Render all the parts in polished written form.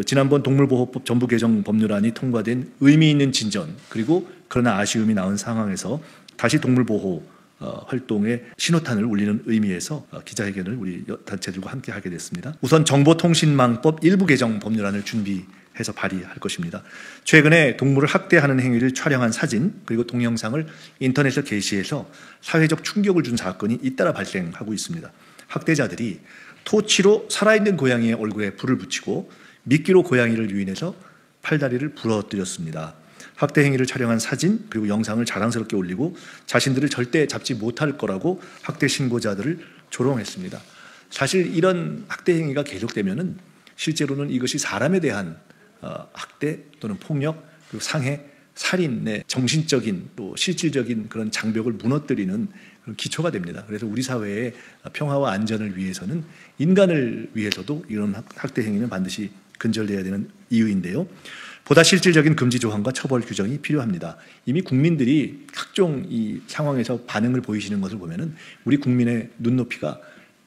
지난번 동물보호법 전부 개정 법률안이 통과된 의미 있는 진전, 그리고 그러나 아쉬움이 나온 상황에서 다시 동물보호 활동에 신호탄을 울리는 의미에서 기자회견을 우리 단체들과 함께 하게 됐습니다. 우선 정보통신망법 일부 개정 법률안을 준비해서 발의할 것입니다. 최근에 동물을 학대하는 행위를 촬영한 사진 그리고 동영상을 인터넷에 게시해서 사회적 충격을 준 사건이 잇따라 발생하고 있습니다. 학대자들이 토치로 살아있는 고양이의 얼굴에 불을 붙이고 미끼로 고양이를 유인해서 팔다리를 부러뜨렸습니다. 학대 행위를 촬영한 사진 그리고 영상을 자랑스럽게 올리고 자신들을 절대 잡지 못할 거라고 학대 신고자들을 조롱했습니다. 사실 이런 학대 행위가 계속되면은 실제로는 이것이 사람에 대한 학대 또는 폭력 그리고 상해, 살인의 정신적인 또 실질적인 그런 장벽을 무너뜨리는 그런 기초가 됩니다. 그래서 우리 사회의 평화와 안전을 위해서는 인간을 위해서도 이런 학대 행위는 반드시 근절돼야 되는 이유인데요. 보다 실질적인 금지 조항과 처벌 규정이 필요합니다. 이미 국민들이 각종 이 상황에서 반응을 보이시는 것을 보면은 우리 국민의 눈높이가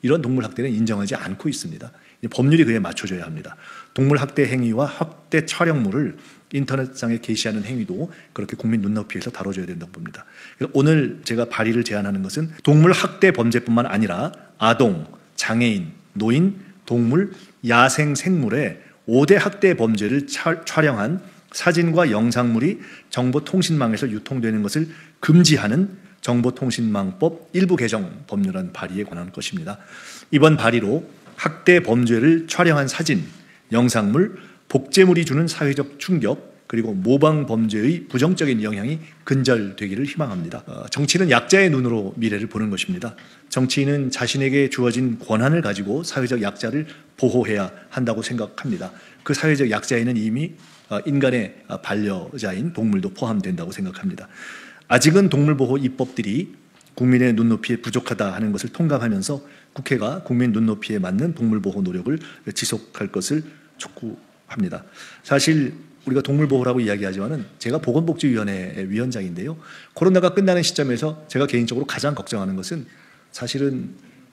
이런 동물 학대는 인정하지 않고 있습니다. 법률이 그에 맞춰져야 합니다. 동물 학대 행위와 학대 촬영물을 인터넷상에 게시하는 행위도 그렇게 국민 눈높이에서 다뤄져야 된다고 봅니다. 그래서 오늘 제가 발의를 제안하는 것은 동물 학대 범죄뿐만 아니라 아동, 장애인, 노인, 동물, 야생 생물의 5대 학대 범죄를 촬영한 사진과 영상물이 정보통신망에서 유통되는 것을 금지하는 정보통신망법 일부 개정 법률안 발의에 관한 것입니다. 이번 발의로 학대 범죄를 촬영한 사진, 영상물, 복제물이 주는 사회적 충격 그리고 모방 범죄의 부정적인 영향이 근절되기를 희망합니다. 정치는 약자의 눈으로 미래를 보는 것입니다. 정치인은 자신에게 주어진 권한을 가지고 사회적 약자를 보호해야 한다고 생각합니다. 그 사회적 약자에는 이미 인간의 반려자인 동물도 포함된다고 생각합니다. 아직은 동물보호 입법들이 국민의 눈높이에 부족하다 하는 것을 통감하면서 국회가 국민 눈높이에 맞는 동물보호 노력을 지속할 것을 촉구합니다. 사실 우리가 동물보호라고 이야기하지만은 제가 보건복지위원회 위원장인데요. 코로나가 끝나는 시점에서 제가 개인적으로 가장 걱정하는 것은 사실은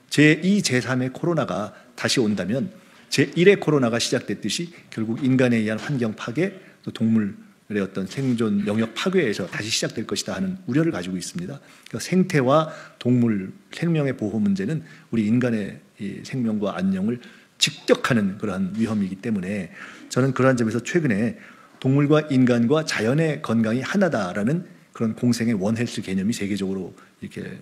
제2, 제3의 코로나가 다시 온다면 제1의 코로나가 시작됐듯이 결국 인간에 의한 환경 파괴, 또 동물의 어떤 생존 영역 파괴에서 다시 시작될 것이다 하는 우려를 가지고 있습니다. 그러니까 생태와 동물 생명의 보호 문제는 우리 인간의 생명과 안녕을 직격하는 그러한 위험이기 때문에 저는 그러한 점에서 최근에 동물과 인간과 자연의 건강이 하나다라는 그런 공생의 원헬스 개념이 세계적으로 이렇게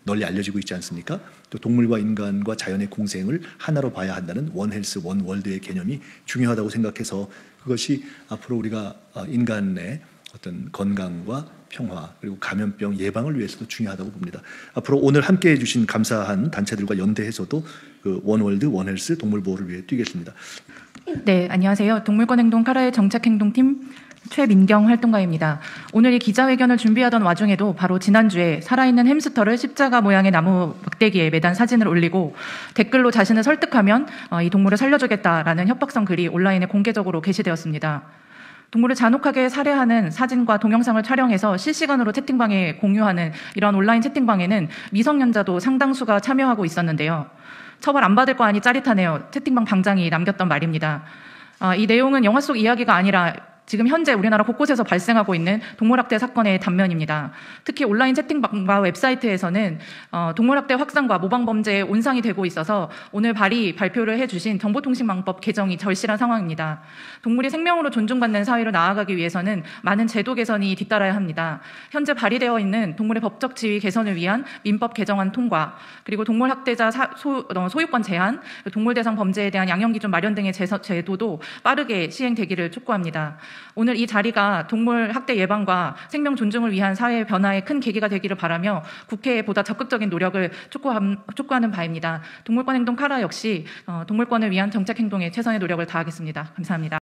널리 알려지고 있지 않습니까? 또 동물과 인간과 자연의 공생을 하나로 봐야 한다는 원헬스 원월드의 개념이 중요하다고 생각해서 그것이 앞으로 우리가 인간의 어떤 건강과 평화 그리고 감염병 예방을 위해서도 중요하다고 봅니다. 앞으로 오늘 함께해 주신 감사한 단체들과 연대해서도 그 원월드 원헬스 동물보호를 위해 뛰겠습니다. 네, 안녕하세요. 동물권행동 카라의 정책행동팀 최민경 활동가입니다. 오늘 이 기자회견을 준비하던 와중에도 바로 지난주에 살아있는 햄스터를 십자가 모양의 나무 막대기에 매단 사진을 올리고 댓글로 자신을 설득하면 이 동물을 살려주겠다라는 협박성 글이 온라인에 공개적으로 게시되었습니다. 동물을 잔혹하게 살해하는 사진과 동영상을 촬영해서 실시간으로 채팅방에 공유하는 이러한 온라인 채팅방에는 미성년자도 상당수가 참여하고 있었는데요. 처벌 안 받을 거 아니 짜릿하네요. 채팅방 방장이 남겼던 말입니다. 이 내용은 영화 속 이야기가 아니라 지금 현재 우리나라 곳곳에서 발생하고 있는 동물학대 사건의 단면입니다. 특히 온라인 채팅방과 웹사이트에서는 동물학대 확산과 모방범죄에 온상이 되고 있어서 오늘 발표를 해주신 정보통신망법 개정이 절실한 상황입니다. 동물이 생명으로 존중받는 사회로 나아가기 위해서는 많은 제도 개선이 뒤따라야 합니다. 현재 발의되어 있는 동물의 법적 지위 개선을 위한 민법 개정안 통과, 그리고 동물학대자 소유권 제한, 동물 대상 범죄에 대한 양형기준 마련 등의 제도도 빠르게 시행되기를 촉구합니다. 오늘 이 자리가 동물 학대 예방과 생명 존중을 위한 사회 변화의 큰 계기가 되기를 바라며 국회에 보다 적극적인 노력을 촉구하는 바입니다. 동물권 행동 카라 역시 동물권을 위한 정책 행동에 최선의 노력을 다하겠습니다. 감사합니다.